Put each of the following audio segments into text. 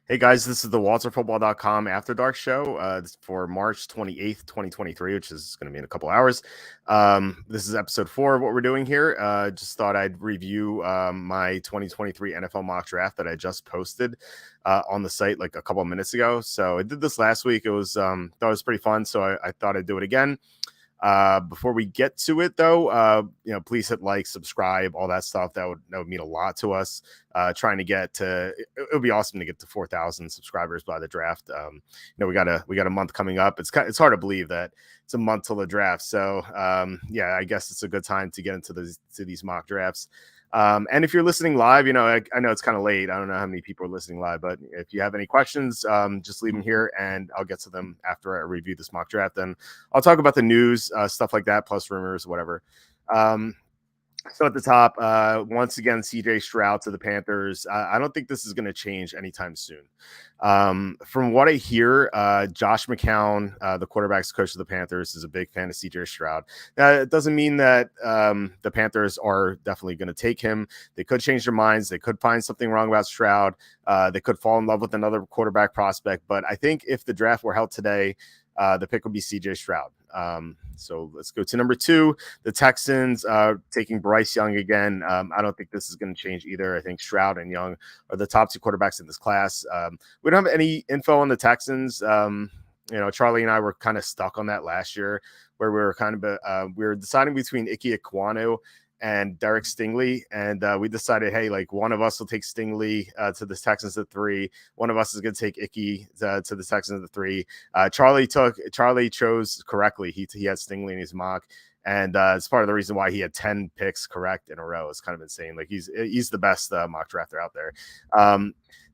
Hey guys, this is the WalterFootball.com After Dark show for March 28th, 2023, which is going to be in a couple hours. This is episode 4 of what we're doing here. Just thought I'd review my 2023 NFL mock draft that I just posted on the site like a couple of minutes ago. So I did this last week. It was thought it was pretty fun, so I thought I'd do it again. Before we get to it, though, please hit like, subscribe, all that stuff. That would mean a lot to us. Trying to get to it would be awesome to get to 4,000 subscribers by the draft. We got a month coming up. It's hard to believe that it's a month till the draft. So I guess it's a good time to get into these mock drafts. And if you're listening live, I know it's kind of late. I don't know how many people are listening live, but if you have any questions, just leave them here and I'll get to them after I review this mock draft. And I'll talk about the news, stuff like that, plus rumors, whatever. So at the top, once again, CJ Stroud to the Panthers. I don't think this is going to change anytime soon. From what I hear, Josh McCown, the quarterback's coach of the Panthers, is a big fan of CJ Stroud. Now, it doesn't mean that the Panthers are definitely going to take him. They could change their minds. They could find something wrong about Stroud. They could fall in love with another quarterback prospect. But I think if the draft were held today, the pick would be CJ Stroud. So let's go to number 2. The Texans taking Bryce Young again. I don't think this is going to change either. I think Stroud and Young are the top 2 quarterbacks in this class. We don't have any info on the Texans. Charlie and I were kind of stuck on that last year where we were we were deciding between Ike Ekwonu and Derek Stingley, and we decided, hey, like one of us will take Stingley to the Texans at 3. One of us is going to take Icky to the Texans at 3. Charlie chose correctly. He had Stingley in his mock, and it's part of the reason why he had 10 picks correct in a row. It's kind of insane. Like he's the best mock drafter out there.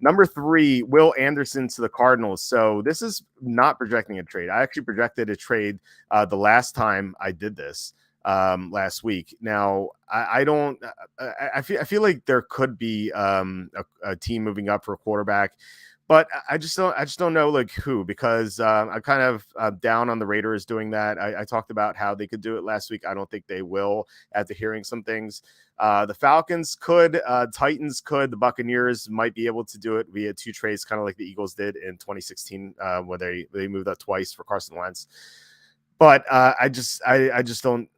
Number 3, Will Anderson to the Cardinals. So this is not projecting a trade. I actually projected a trade the last time I did this. Last week. Now, I feel like there could be a team moving up for a quarterback, but I just don't know like who, because I'm kind of down on the Raiders doing that. I talked about how they could do it last week. I don't think they will after hearing some things. The Falcons could, Titans could, the Buccaneers might be able to do it via 2 trades, kind of like the Eagles did in 2016, where they moved up twice for Carson Wentz. But I just don't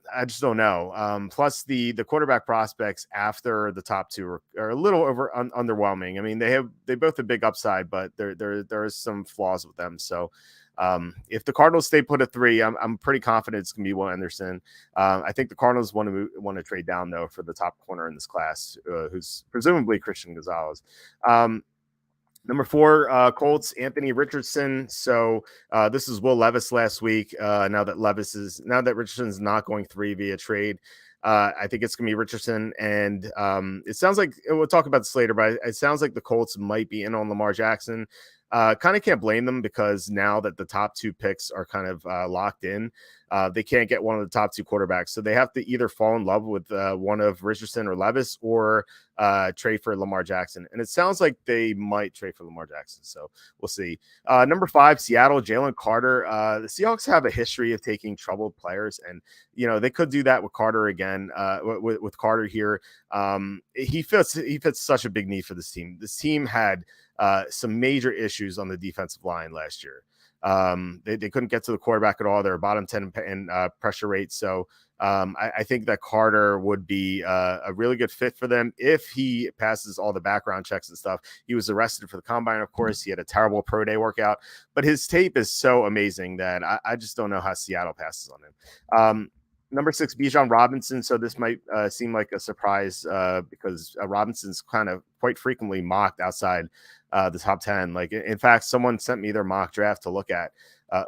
know. Plus the quarterback prospects after the top 2 are a little underwhelming. I mean, they both have big upside, but there is some flaws with them. So if the Cardinals stay put at 3, I'm pretty confident it's gonna be Will Anderson. I think the Cardinals want to trade down though for the top corner in this class, who's presumably Christian Gonzalez. Number 4, Colts, Anthony Richardson. So this is Will Levis last week. Now that Richardson's not going 3 via trade, I think it's going to be Richardson. And it sounds like we'll talk about this later, but it sounds like the Colts might be in on Lamar Jackson. Kind of can't blame them because now that the top 2 picks are kind of locked in, they can't get one of the top 2 quarterbacks. So they have to either fall in love with one of Richardson or Levis or trade for Lamar Jackson. And it sounds like they might trade for Lamar Jackson. So we'll see. Number 5, Seattle, Jalen Carter. The Seahawks have a history of taking troubled players, and they could do that with Carter again. With Carter here, he fits such a big need for this team. This team had some major issues on the defensive line last year. They couldn't get to the quarterback at all. They're bottom 10 in pressure rate. So I think that Carter would be a really good fit for them if he passes all the background checks and stuff. He was arrested for the combine, of course. He had a terrible pro day workout, but his tape is so amazing that I just don't know how Seattle passes on him. Number 6, Bijan Robinson. So this might seem like a surprise because Robinson's kind of quite frequently mocked outside the top 10. Like, in fact, someone sent me their mock draft to look at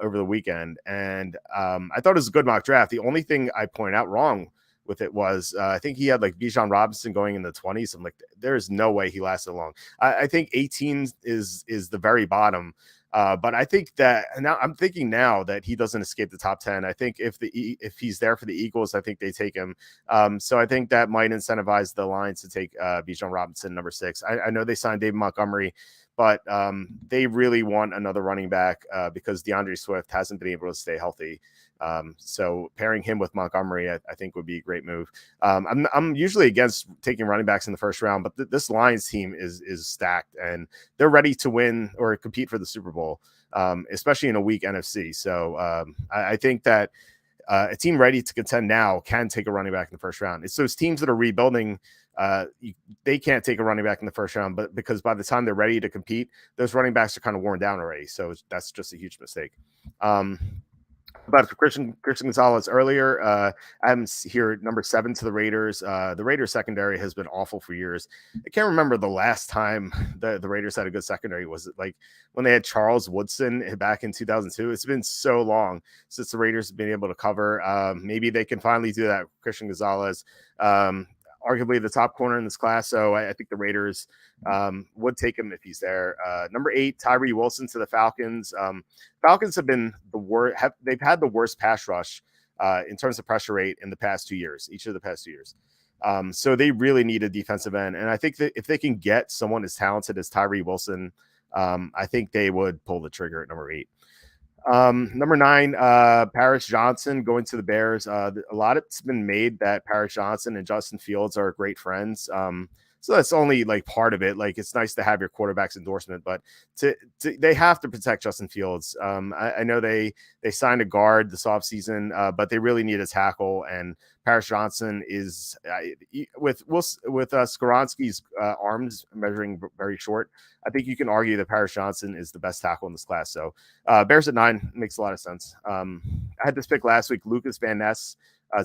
over the weekend, and I thought it was a good mock draft. The only thing I pointed out wrong with it was I think he had like Bijan Robinson going in the 20s. I'm like, there is no way he lasted long. I think 18 is the very bottom. But I think that now I'm thinking now that he doesn't escape the top 10. I think if he's there for the Eagles, I think they take him. So I think that might incentivize the Lions to take Bijan Robinson, number 6. I know they signed David Montgomery, but they really want another running back because DeAndre Swift hasn't been able to stay healthy. So pairing him with Montgomery, I think would be a great move. I'm usually against taking running backs in the first round, but this Lions team is stacked and they're ready to win or compete for the Super Bowl, especially in a weak NFC. So I think that a team ready to contend now can take a running back in the first round. It's those teams that are rebuilding. They can't take a running back in the first round, but because by the time they're ready to compete, those running backs are kind of worn down already. So that's just a huge mistake. About Christian Gonzalez earlier, I'm here number 7 to the Raiders. The Raiders secondary has been awful for years. I can't remember the last time the Raiders had a good secondary. Was it like when they had Charles Woodson back in 2002? It's been so long since the Raiders have been able to cover. Maybe they can finally do that. Christian Gonzalez, arguably the top corner in this class. So I think the Raiders would take him if he's there. Number 8, Tyree Wilson to the Falcons. Falcons have been the worst. They've had the worst pass rush in terms of pressure rate in the past 2 years, each of the past 2 years. So they really need a defensive end. And I think that if they can get someone as talented as Tyree Wilson, I think they would pull the trigger at number 8. Number 9, Paris Johnson going to the Bears. A lot has been made that Paris Johnson and Justin Fields are great friends. So that's only like part of it. Like it's nice to have your quarterback's endorsement, but they have to protect Justin Fields. I know they signed a guard this offseason, but they really need a tackle. And Paris Johnson is with Skoronski's arms measuring very short. I think you can argue that Paris Johnson is the best tackle in this class. So Bears at 9 makes a lot of sense. I had this pick last week, Lucas Van Ness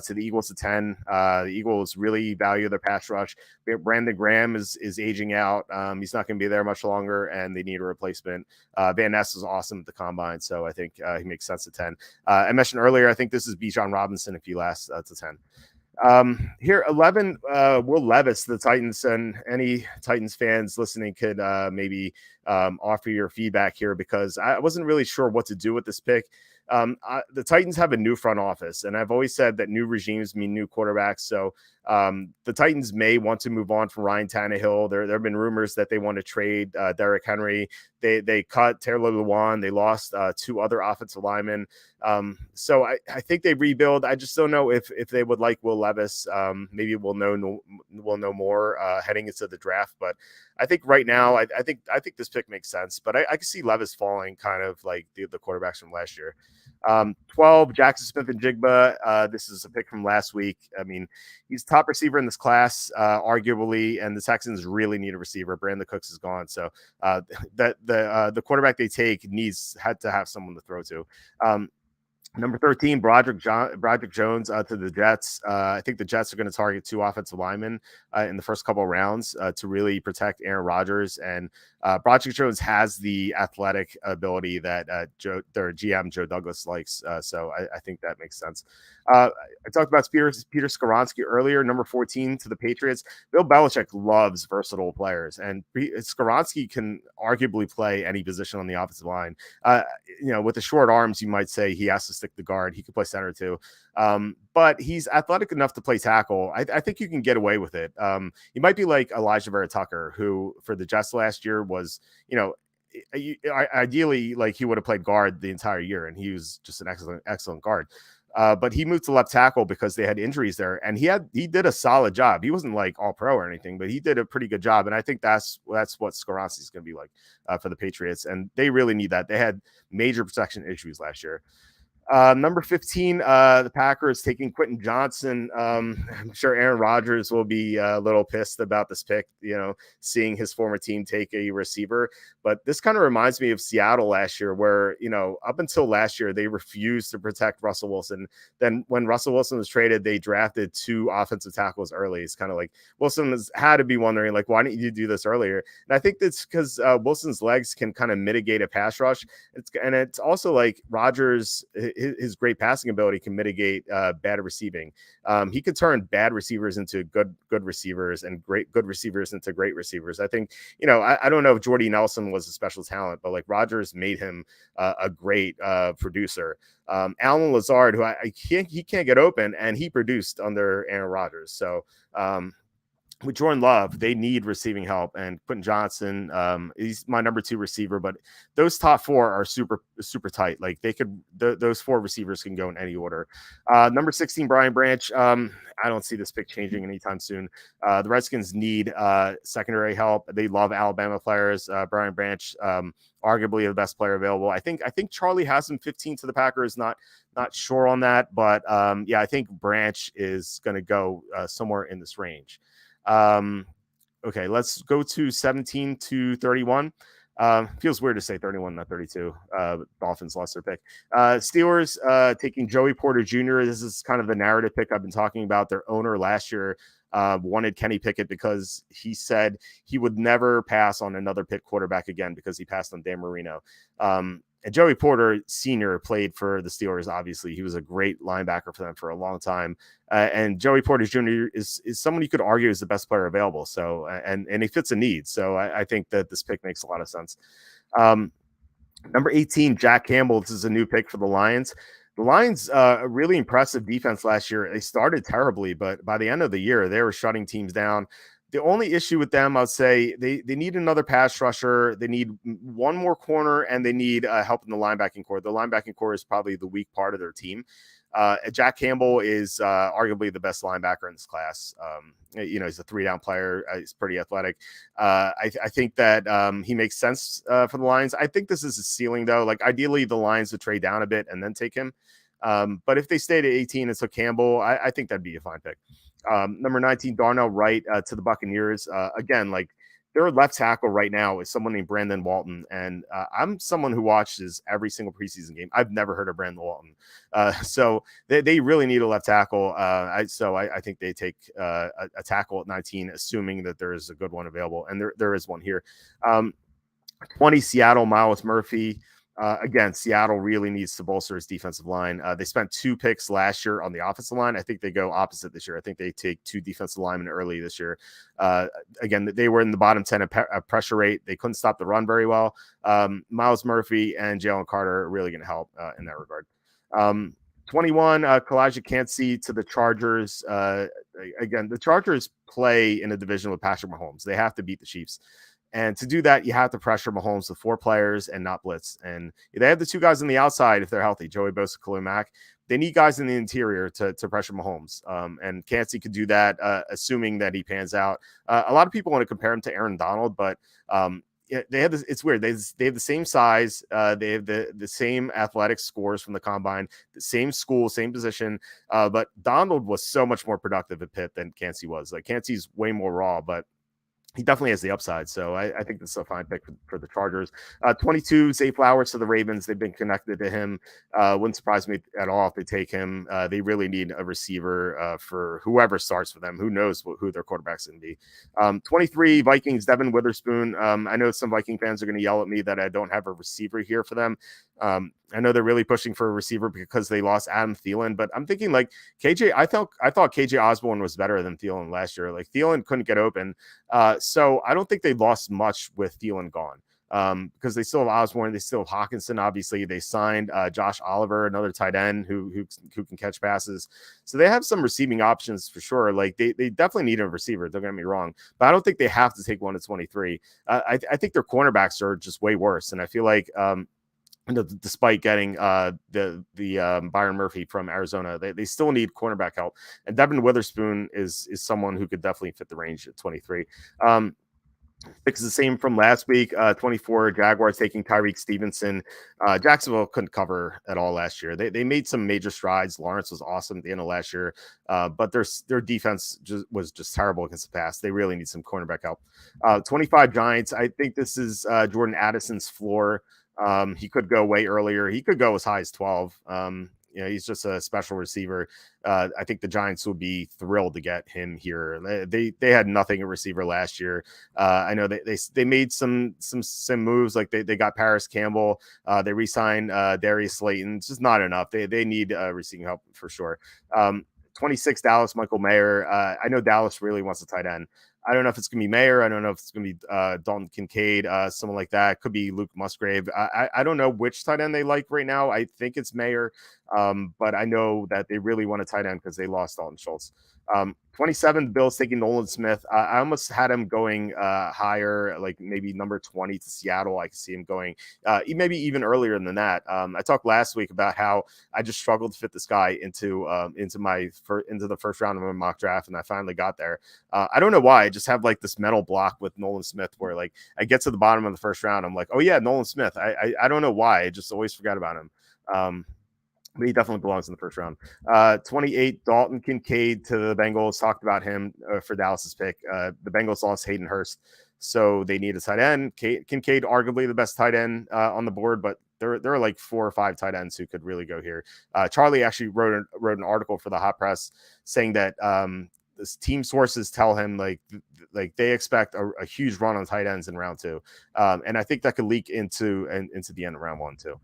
to the Eagles at 10. The Eagles really value their pass rush. Brandon Graham is aging out. He's not going to be there much longer, and they need a replacement. Van Ness is awesome at the combine, so I think he makes sense at 10. I mentioned earlier, I think this is Bijan Robinson if he lasts to 10. Here 11, Will Levis, the Titans, and any Titans fans listening could maybe offer your feedback here, because I wasn't really sure what to do with this pick. The Titans have a new front office, and I've always said that new regimes mean new quarterbacks. So the Titans may want to move on from Ryan Tannehill. There have been rumors that they want to trade Derrick Henry. They cut Taylor Lewan. They lost 2 other offensive linemen. So I think they rebuild. I just don't know if they would like Will Levis. Maybe we'll know more heading into the draft. But I think right now, I think this pick makes sense. But I can see Levis falling kind of like the quarterbacks from last year. 12, Jackson Smith and Jigba. This is a pick from last week. I mean, he's top receiver in this class, arguably, and the Texans really need a receiver. Brandon Cooks is gone, so the quarterback they take had to have someone to throw to. Number 13, Broderick Jones to the Jets. I think the Jets are going to target 2 offensive linemen in the first couple of rounds to really protect Aaron Rodgers. And Broderick Jones has the athletic ability that their GM, Joe Douglas, likes. So I think that makes sense. I talked about Peter Skoronski earlier, number 14 to the Patriots. Bill Belichick loves versatile players, and Skoronski can arguably play any position on the offensive line. With the short arms, you might say he has to stick the guard. He could play center too. But he's athletic enough to play tackle. I think you can get away with it. He might be like Elijah Vera Tucker, who for the Jets last year was, ideally like he would have played guard the entire year, and he was just an excellent guard. But he moved to left tackle because they had injuries there, and he did a solid job. He wasn't like all pro or anything, but he did a pretty good job. And I think that's what Skoronski is going to be like for the Patriots, and they really need that. They had major protection issues last year. Number 15, the Packers taking Quentin Johnson. I'm sure Aaron Rodgers will be a little pissed about this pick, seeing his former team take a receiver. But this kind of reminds me of Seattle last year, where, up until last year, they refused to protect Russell Wilson. Then when Russell Wilson was traded, they drafted 2 offensive tackles early. It's kind of like Wilson had to be wondering, like, why didn't you do this earlier? And I think that's because Wilson's legs can kind of mitigate a pass rush. It's also like Rodgers, his great passing ability can mitigate bad receiving. He could turn bad receivers into good receivers, and good receivers into great receivers. I think, I don't know if Jordy Nelson was a special talent, but like Rodgers made him a great producer. Allen Lazard, who he can't get open, and he produced under Aaron Rodgers. So with Jordan Love, they need receiving help, and Quentin Johnson, he's my number 2 receiver, but those top 4 are super tight. Like they could, those 4 receivers can go in any order. Number 16, Brian Branch. I don't see this pick changing anytime soon. The Redskins need secondary help. They love Alabama players. Brian Branch, arguably the best player available. I think Charlie has him 15 to the Packers. Not sure on that, but yeah, I think Branch is going to go somewhere in this range. Okay, let's go to 17 to 31. Feels weird to say 31, not 32. Dolphins lost their pick. Steelers taking Joey Porter Jr. This is kind of the narrative pick I've been talking about. Their owner last year wanted Kenny Pickett because he said he would never pass on another pick quarterback again because he passed on Dan Marino. And Joey Porter Sr. played for the Steelers. Obviously, he was a great linebacker for them for a long time. And Joey Porter Jr. is someone you could argue is the best player available. So, and he fits a need. So I think that this pick makes a lot of sense. Number 18, Jack Campbell. This is a new pick for the Lions. The Lions, a really impressive defense last year. They started terribly, but by the end of the year, they were shutting teams down. The only issue with them, I'd say, they need another pass rusher. They need one more corner, and they need help in the linebacking core. The linebacking core is probably the weak part of their team. Jack Campbell is arguably the best linebacker in this class. He's a 3-down player. He's pretty athletic. I think that he makes sense for the Lions. I think this is a ceiling, though. Like, ideally, the Lions would trade down a bit and then take him. But if they stayed at 18 and took Campbell, I think that'd be a fine pick. Number 19, Darnell Wright to the Buccaneers. Again, like their left tackle right now is someone named Brandon Walton. And I'm someone who watches every single preseason game. I've never heard of Brandon Walton. So they really need a left tackle. I think they take a tackle at 19, assuming that there is a good one available. And there is one here. 20, Seattle, Myles Murphy. Again, Seattle really needs to bolster its defensive line. They spent 2 picks last year on the offensive line. I think they go opposite this year. I think they take 2 defensive linemen early this year. Again, they were in the bottom 10 of pressure rate. They couldn't stop the run very well. Myles Murphy and Jalen Carter are really going to help in that regard. 21, Kalijah Kancey to the Chargers. Again, the Chargers play in a division with Patrick Mahomes. They have to beat the Chiefs. And to do that, you have to pressure Mahomes with 4 players and not blitz. And they have the 2 guys on the outside if they're healthy, Joey Bosa, Khalil Mack. They need guys in the interior to pressure Mahomes. And Kancey could do that, assuming that he pans out. A lot of people want to compare him to Aaron Donald, but they have this. It's weird. They have the same size. They have the same athletic scores from the combine, the same school, same position. But Donald was so much more productive at Pitt than Kancey was. Like Kancey's way more raw, but he definitely has the upside. So I think this is a fine pick for the Chargers. 22, Zay Flowers to the Ravens. They've been connected to him. Wouldn't surprise me at all if they take him. They really need a receiver for whoever starts for them. Who knows who their quarterback's going to be. 23, Vikings, Devin Witherspoon. I know some Viking fans are going to yell at me that I don't have a receiver here for them. I know they're really pushing for a receiver because they lost Adam Thielen, but I'm thinking like KJ. I thought KJ Osborne was better than Thielen last year. Like Thielen couldn't get open, so I don't think they lost much with Thielen gone. Because they still have Osborne, they still have Hawkinson. Obviously, they signed Josh Oliver, another tight end who can catch passes. So they have some receiving options for sure. Like they definitely need a receiver. Don't get me wrong, but I don't think they have to take one at 23. I think their cornerbacks are just way worse, and I feel like. Despite getting the Byron Murphy from Arizona, they still need cornerback help. And Devin Witherspoon is someone who could definitely fit the range at 23. It's the same from last week. 24, Jaguars taking Tyreek Stevenson. Jacksonville couldn't cover at all last year. They made some major strides. Lawrence was awesome at the end of last year, but their defense was just terrible against the pass. They really need some cornerback help. 25, Giants. I think this is Jordan Addison's floor. He could go way earlier. He could go as high as 12. He's just a special receiver. I think the Giants will be thrilled to get him here. They had nothing at receiver last year. I know they made some moves, like they got Paris Campbell. They re-signed Darius Slayton. It's just not enough. They need receiving help for sure. 26, Dallas, Michael Mayer. I know Dallas really wants a tight end. I don't know if it's going to be Mayer. I don't know if it's going to be Dalton Kincaid, someone like that. Could be Luke Musgrave. I don't know which tight end they like right now. I think it's Mayer, but I know that they really want a tight end because they lost Dalton Schultz. 27, the Bills taking Nolan Smith. I almost had him going higher, like maybe number 20 to Seattle. I could see him going maybe even earlier than that. I talked last week about how I just struggled to fit this guy into the first round of my mock draft, and I finally got there. I don't know why. I just have like this mental block with Nolan Smith where like I get to the bottom of the first round, I'm like, oh yeah, Nolan Smith. I don't know why. I just always forgot about him. But he definitely belongs in the first round. 28, Dalton Kincaid to the Bengals. Talked about him for Dallas's pick. The Bengals lost Hayden Hurst, so they need a tight end. Kincaid, arguably the best tight end on the board, but there are like 4 or 5 tight ends who could really go here. Charlie actually wrote an article for the Hot Press saying that this team sources tell him like they expect a huge run on tight ends in round 2, and I think that could leak into the end of round 1 too.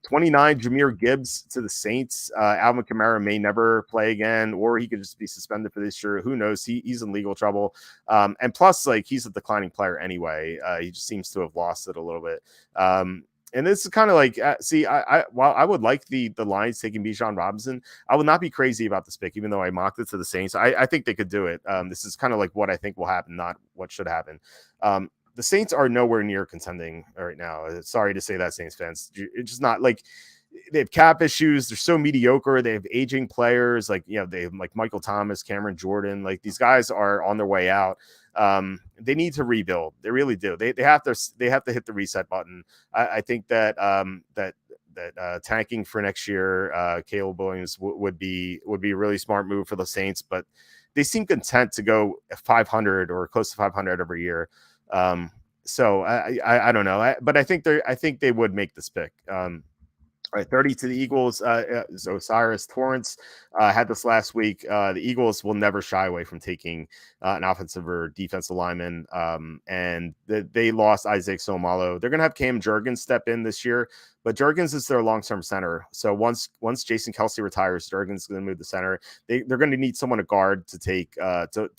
29, Jahmyr Gibbs to the Saints. Alvin Kamara may never play again, or he could just be suspended for this year. Who knows? He's in legal trouble, and plus, like, he's a declining player anyway. He just seems to have lost it a little bit. And this is kind of like, while I would like the Lions taking Bijan Robinson, I would not be crazy about this pick, even though I mocked it to the Saints. I think they could do it. This is kind of like what I think will happen, not what should happen. The Saints are nowhere near contending right now. Sorry to say that, Saints fans. It's just not like they have cap issues. They're so mediocre. They have aging players. Like, they have like Michael Thomas, Cameron Jordan. Like, these guys are on their way out. They need to rebuild. They really do. They have to hit the reset button. I think that tanking for next year, Caleb Williams would be a really smart move for the Saints, but they seem content to go 500 or close to 500 every year. So I don't know, but I think they would make this pick. All right, 30 to the Eagles. So Cyrus Torrance had this last week. The Eagles will never shy away from taking an offensive or defensive lineman, and they lost Isaac Somalo. They're going to have Cam Jurgens step in this year, but Jurgens is their long-term center. So once Jason Kelce retires, Jurgens is going to move the center. They're going to need someone to guard to take to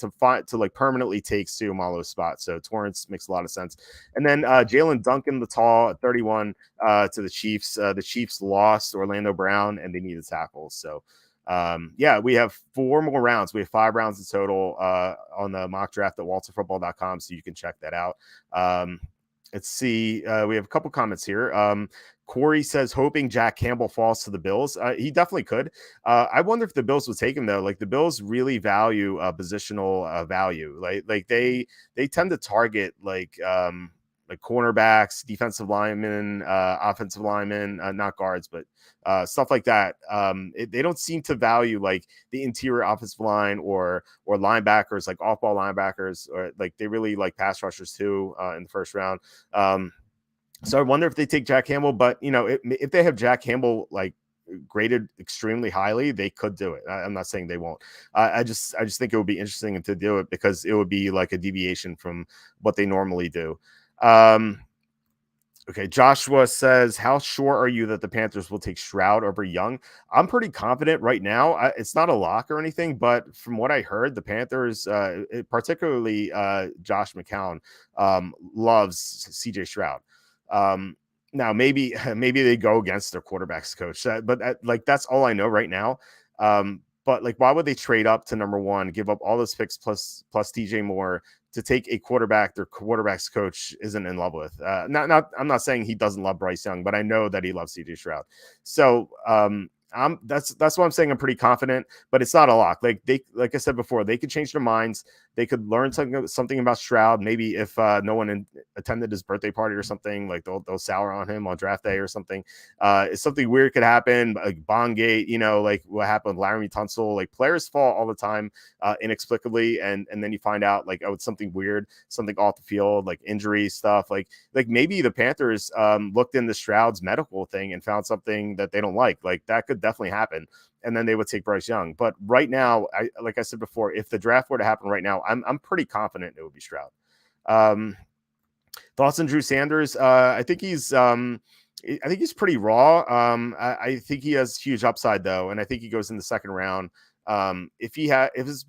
like permanently take Somalo's spot. So Torrance makes a lot of sense. And then Jalen Duncan, the tall at 31 to the Chiefs. The Chiefs lost Orlando Brown, and they need a tackle. So we have 4 more rounds. We have 5 rounds in total on the mock draft at walterfootball.com, so you can check that out. Let's see. We have a couple comments here. Corey says, hoping Jack Campbell falls to the Bills. He definitely could. I wonder if the Bills would take him, though. Like, the Bills really value positional value. Like they tend to target like cornerbacks, defensive linemen, offensive linemen, not guards, but stuff like that. They don't seem to value like the interior offensive line or linebackers, like off-ball linebackers, or like they really like pass rushers too in the first round. So I wonder if they take Jack Campbell, but if they have Jack Campbell like graded extremely highly, they could do it. I'm not saying they won't. I just think it would be interesting to do it because it would be like a deviation from what they normally do. Okay, Joshua says, how sure are you that the Panthers will take Stroud over Young? I'm pretty confident right now. It's not a lock or anything, but from what I heard, the Panthers, particularly Josh McCown, loves CJ Stroud. Now maybe they go against their quarterbacks coach, but that's all I know right now. But like, why would they trade up to number 1, give up all those picks plus DJ Moore to take a quarterback their quarterback's coach isn't in love with? I'm not saying he doesn't love Bryce Young, but I know that he loves CJ Stroud. So that's why I'm saying I'm pretty confident, but it's not a lock. Like I said before, they could change their minds. They could learn something about Stroud. Maybe if no one attended his birthday party or something, like they'll sour on him on draft day or something. If something weird could happen, like Bongate, like what happened with Laramie Tunsil. Like, players fall all the time inexplicably, and then you find out like, oh, it's something weird, something off the field, like injury stuff. Like maybe the Panthers looked into Stroud's medical thing and found something that they don't like. Like, that could definitely happen. And then they would take Bryce Young. But right now, like I said before, if the draft were to happen right now, I'm pretty confident it would be Stroud. Thoughts on Drew Sanders? I think he's pretty raw. I think he has huge upside though, and I think he goes in the second round. If his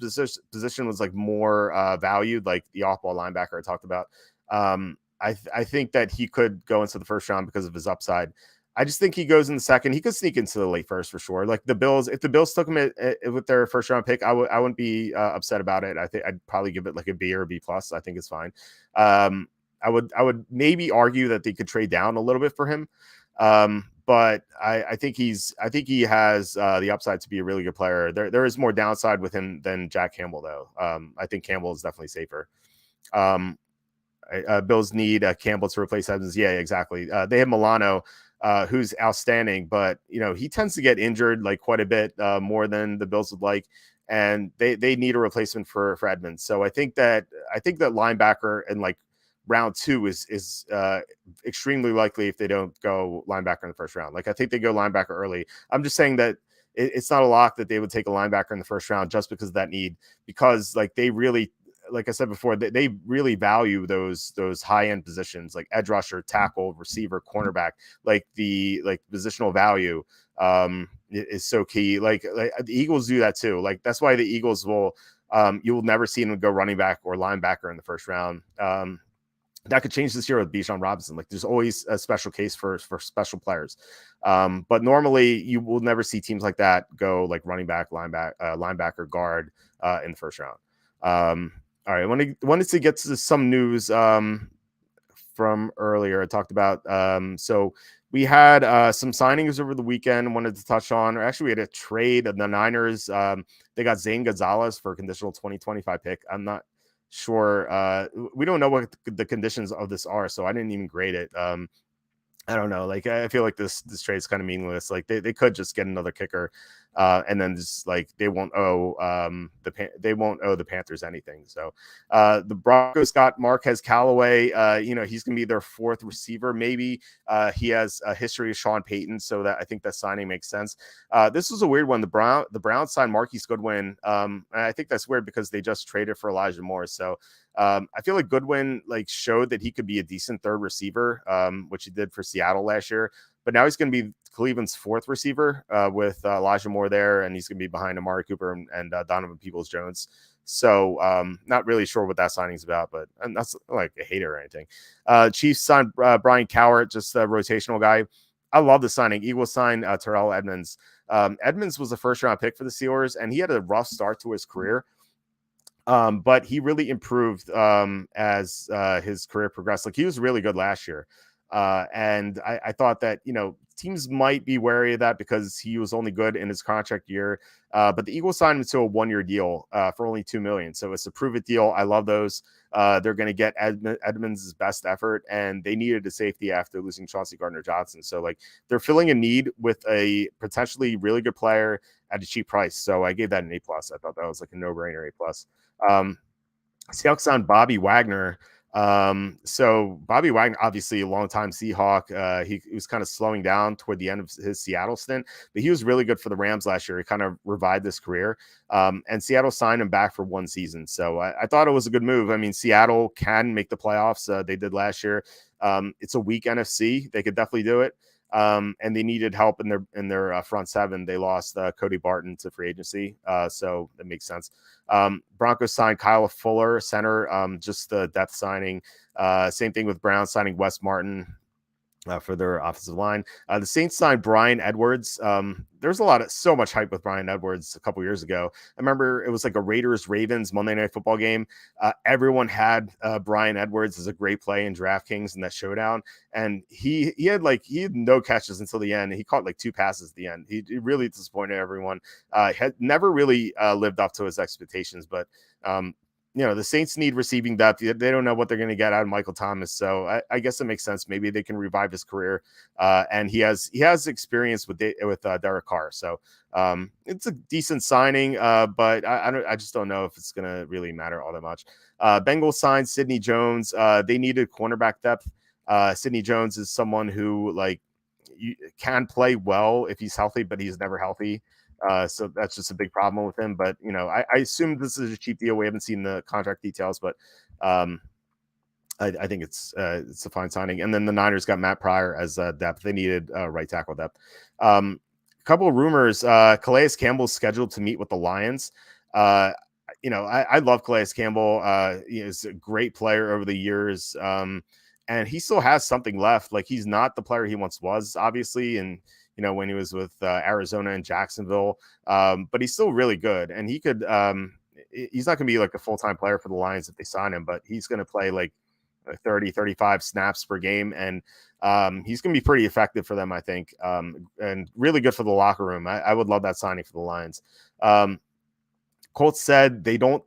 position was like more valued, like the off-ball linebacker I talked about, I think that he could go into the first round because of his upside. I just think he goes in the second. He could sneak into the late first for sure. Like the Bills, if the Bills took him with their first round pick, I wouldn't be upset about it. I think I'd probably give it like a B or a B plus. I think it's fine. I would maybe argue that they could trade down a little bit for him. But I think he has the upside to be a really good player. There is more downside with him than Jack Campbell though. I think Campbell is definitely safer. Bills need Campbell to replace Edmonds. Yeah, exactly. They have Milano, who's outstanding, but he tends to get injured like quite a bit more than the Bills would like, and they need a replacement for Edmonds. So I think that linebacker in like round 2 is extremely likely if they don't go linebacker in the first round. Like I think they go linebacker early. I'm just saying that it's not a lock that they would take a linebacker in the first round just because of that need, because like they really, like I said before, they really value those high end positions like edge rusher, tackle, receiver, cornerback. Like the positional value is so key. Like the Eagles do that too. Like that's why the Eagles will you will never see them go running back or linebacker in the first round. That could change this year with Bijan Robinson. Like there's always a special case for special players. But normally you will never see teams like that go like running back, linebacker, guard in the first round. All right, I wanted to get to some news from earlier. I talked about so we had some signings over the weekend. Wanted to touch on, or actually we had a trade of the Niners. They got Zane Gonzalez for a conditional 2025 pick. I'm not sure. We don't know what the conditions of this are, so I didn't even grade it. I don't know. Like I feel like this trade is kind of meaningless. Like they could just get another kicker, and then just like they won't owe the Panthers anything. So the Broncos got Marquez Callaway. He's gonna be their 4th receiver. Maybe he has a history of Sean Payton, so that I think that signing makes sense. This was a weird one. The Browns signed Marquise Goodwin. And I think that's weird because they just traded for Elijah Moore. So I feel like Goodwin like showed that he could be a decent 3rd receiver, which he did for Seattle last year. But now he's going to be Cleveland's 4th receiver with Elijah Moore there, and he's going to be behind Amari Cooper and Donovan Peoples-Jones. So not really sure what that signing's about, but I'm not like a hater or anything. Chiefs signed Brian Cowart, just a rotational guy. I love the signing. Eagles signed Terrell Edmonds. Edmonds was a 1st-round pick for the Steelers, and he had a rough start to his career. But he really improved as his career progressed. Like he was really good last year. And I thought that, teams might be wary of that because he was only good in his contract year. But the Eagles signed him to a 1-year deal for only $2 million. So it's a prove it deal. I love those. They're going to get Edmonds' best effort, and they needed a safety after losing Chauncey Gardner-Johnson. So like they're filling a need with a potentially really good player at a cheap price. So I gave that an A+. I thought that was like a no-brainer A+. Seahawks signed Bobby Wagner. So Bobby Wagner, obviously a longtime Seahawk. He was kind of slowing down toward the end of his Seattle stint, but he was really good for the Rams last year. He kind of revived his career. And Seattle signed him back for 1 season. So I thought it was a good move. I mean, Seattle can make the playoffs. They did last year. It's a weak NFC. They could definitely do it. And they needed help in their front 7. They lost Cody Barton to free agency, so that makes sense. Broncos signed Kyle Fuller, center, just the depth signing. Same thing with Browns signing Wes Martin for their offensive line. The Saints signed Brian Edwards. There's so much hype with Brian Edwards a couple years ago. I remember it was like a Raiders-Ravens Monday Night Football game. Everyone had Brian Edwards as a great play in DraftKings in that showdown. And he had no catches until the end. He caught like 2 passes at the end. He really disappointed everyone. Had never really lived up to his expectations, but the Saints need receiving depth. They don't know what they're going to get out of Michael Thomas. So I guess it makes sense. Maybe they can revive his career. And he has experience with Derek Carr. So it's a decent signing, but I just don't know if it's going to really matter all that much. Bengals signed Sidney Jones. They needed cornerback depth. Sidney Jones is someone who can play well if he's healthy, but he's never healthy. So that's just a big problem with him. But, I assume this is a cheap deal. We haven't seen the contract details, but I think it's a fine signing. And then the Niners got Matt Pryor as depth. They needed right tackle depth. A couple of rumors. Calais Campbell's scheduled to meet with the Lions. I love Calais Campbell. He's a great player over the years. and he still has something left. Like, he's not the player he once was, obviously, and when he was with Arizona and Jacksonville, but he's still really good, and he could. He's not going to be like a full-time player for the Lions if they sign him, but he's going to play like 30, 35 snaps per game, and he's going to be pretty effective for them, I think, and really good for the locker room. I would love that signing for the Lions. Colts said they don't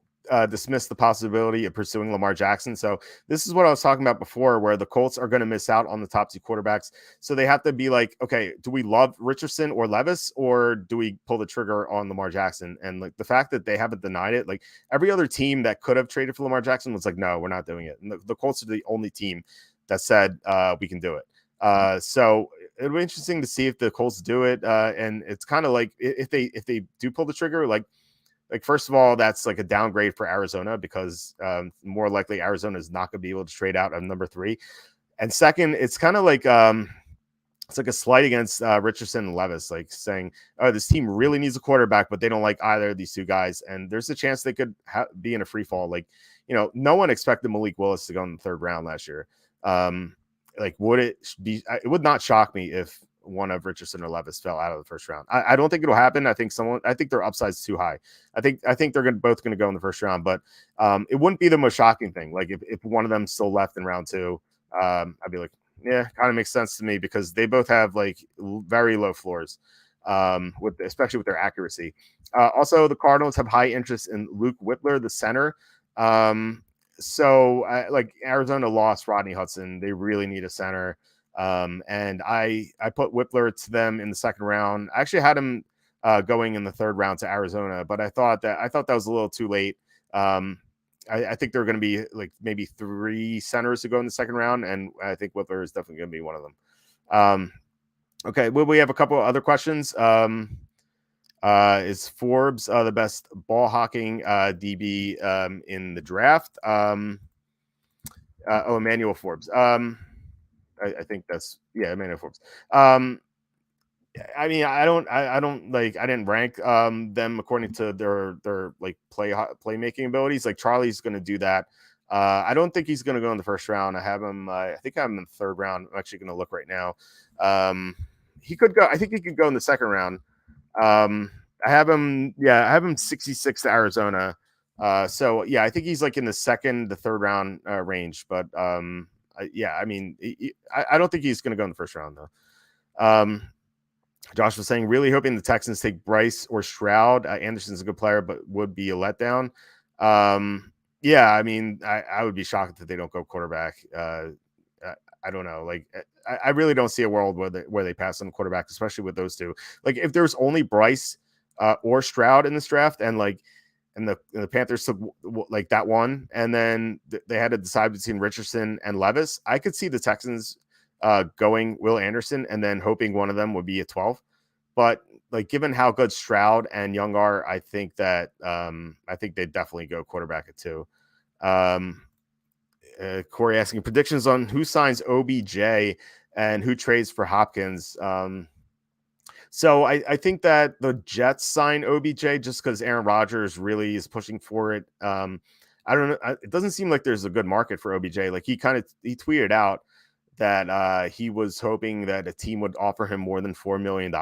dismiss the possibility of pursuing Lamar Jackson. So this is what I was talking about before, where the Colts are going to miss out on the top two quarterbacks. So they have to be like, okay, do we love Richardson or Levis, or do we pull the trigger on Lamar Jackson? And like the fact that they haven't denied it, like every other team that could have traded for Lamar Jackson was like, no, we're not doing it. And the Colts are the only team that said we can do it. So it'll be interesting to see if the Colts do it. And it's kind of like if they do pull the trigger, like first of all, that's like a downgrade for Arizona, because more likely Arizona is not going to be able to trade out on number 3. And second, it's kind of like it's like a slight against Richardson and Levis, like saying, oh, this team really needs a quarterback, but they don't like either of these two guys. And there's a chance they could be in a free fall. Like, no one expected Malik Willis to go in the 3rd round last year. Like, would it be? It would not shock me if one of Richardson or Levis fell out of the 1st round. I don't think it'll happen. I think their upside's too high. I think they're both going to go in the 1st round, but it wouldn't be the most shocking thing. Like if one of them still left in round 2, I'd be like, yeah, kind of makes sense to me, because they both have like very low floors, especially with their accuracy. Also, the Cardinals have high interest in Luke Whippler, the center. So like Arizona lost Rodney Hudson. They really need a center. And I put Whippler to them in the 2nd round. I actually had him going in the 3rd round to Arizona, but I thought that was a little too late. I think there are going to be like maybe 3 centers to go in the 2nd round, and I think Whippler is definitely going to be one of them. Okay, well, we have a couple of other questions. Is Forbes the best ball hawking DB in the draft? Emmanuel Forbes. I think that's Emmanuel Forbes. I mean, I didn't rank them according to their like playmaking abilities. Like Charlie's going to do that. I don't think he's going to go in the 1st round. I have him. I think I have him in the 3rd round. I'm actually going to look right now. He could go. I think he could go in the 2nd round. I have him. Yeah, I have him 66 to Arizona. So yeah, I think he's like in the 2nd to 3rd round range. But I mean, I don't think he's going to go in the 1st round though. Josh was saying, really hoping the Texans take Bryce or Stroud. Anderson's a good player, but would be a letdown. Yeah, I mean, I would be shocked if they don't go quarterback. I don't know. Like, I really don't see a world where they pass on quarterback, especially with those two. Like, if there's only Bryce or Stroud in this draft, and the Panthers took like that one, and then they had to decide between Richardson and Levis, I could see the Texans going Will Anderson and then hoping one of them would be a 12. But like, given how good Stroud and Young are, I think that I think they definitely go quarterback at 2. Corey asking predictions on who signs OBJ and who trades for Hopkins. So I think that the Jets sign OBJ just because Aaron Rodgers really is pushing for it. I don't know. It doesn't seem like there's a good market for OBJ. Like he tweeted out that he was hoping that a team would offer him more than $4 million,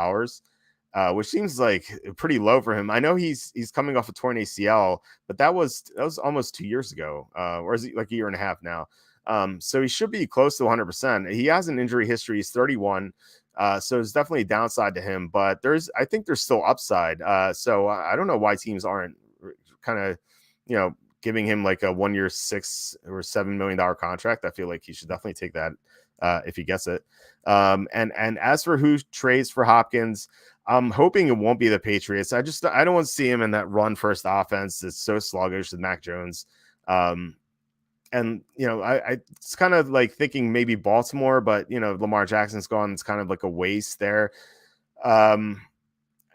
which seems like pretty low for him. I know he's coming off a torn ACL, but that was almost 2 years ago, or is it like a year and a half now? So he should be close to 100%. He has an injury history. He's 31. So there's definitely a downside to him, but I think there's still upside. So I don't know why teams aren't kind of, giving him like a 1 year, $6 or $7 million contract. I feel like he should definitely take that if he gets it. And as for who trades for Hopkins, I'm hoping it won't be the Patriots. I don't want to see him in that run first offense. It's so sluggish with Mac Jones. And, I it's kind of like thinking maybe Baltimore, but, Lamar Jackson's gone. It's kind of like a waste there.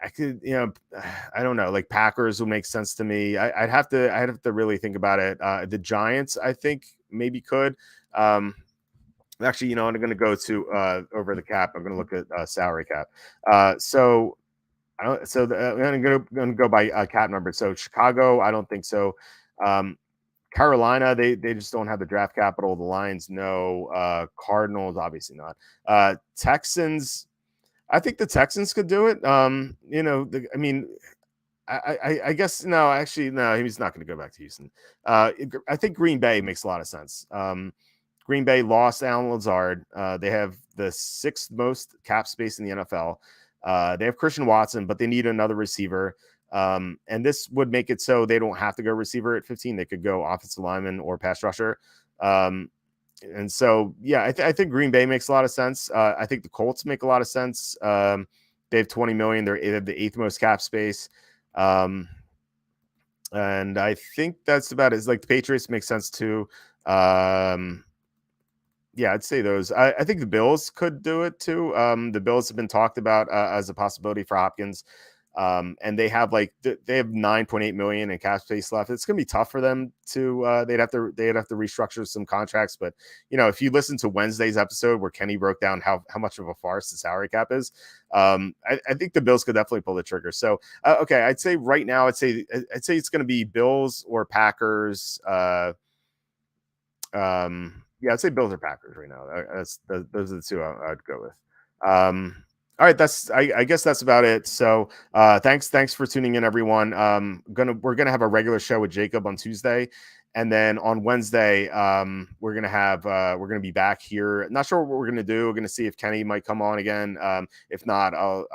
I could, I don't know, like Packers would make sense to me. I'd have to really think about it. The Giants, I think maybe could. Actually, I'm going to go to over the cap. I'm going to look at salary cap. I'm going to go by cap number. So Chicago, I don't think so. Carolina, they just don't have the draft capital. The Lions, no. Cardinals, obviously not. Texans, I think the Texans could do it. I mean, I guess no, actually, no, he's not going to go back to Houston. I think Green Bay makes a lot of sense. Green Bay lost Alan Lazard. They have the sixth most cap space in the NFL. They have Christian Watson, but they need another receiver. And this would make it so they don't have to go receiver at 15. They could go offensive lineman or pass rusher. And so, yeah, I think Green Bay makes a lot of sense. I think the Colts make a lot of sense. They have 20 million. They have the eighth most cap space. And I think that's about it. It's like the Patriots make sense too. Yeah, I'd say those. I think the Bills could do it too. The Bills have been talked about as a possibility for Hopkins. And they have they have 9.8 million in cap space left. It's going to be tough for them to they'd have to restructure some contracts. But if you listen to Wednesday's episode where Kenny broke down how much of a farce the salary cap is, I think the Bills could definitely pull the trigger. So okay, I'd say right now, I'd say it's going to be Bills or Packers. Yeah, I'd say Bills or Packers right now. Those are the two I'd go with. All right, I guess that's about it. So thanks for tuning in, everyone. We're gonna have a regular show with Jacob on Tuesday, and then on Wednesday, we're gonna be back here. Not sure what we're gonna do. We're gonna see if Kenny might come on again. If not, I'll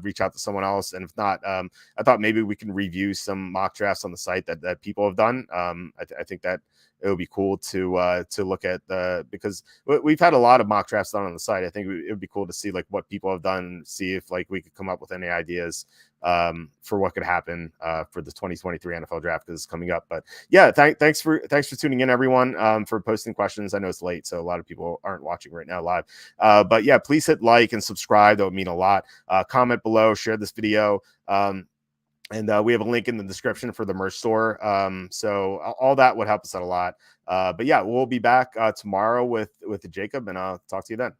reach out to someone else. And if not, I thought maybe we can review some mock drafts on the site that people have done. I think that it would be cool to look at because we've had a lot of mock drafts done on the site. I think it would be cool to see like what people have done, see if like we could come up with any ideas for what could happen for the 2023 NFL draft because it's coming up. But yeah, thanks for tuning in, everyone, for posting questions. I know it's late, so a lot of people aren't watching right now live. But yeah, please hit like and subscribe. That would mean a lot. Comment below, share this video. And we have a link in the description for the merch store. So all that would help us out a lot. But yeah, we'll be back tomorrow with Jacob, and I'll talk to you then.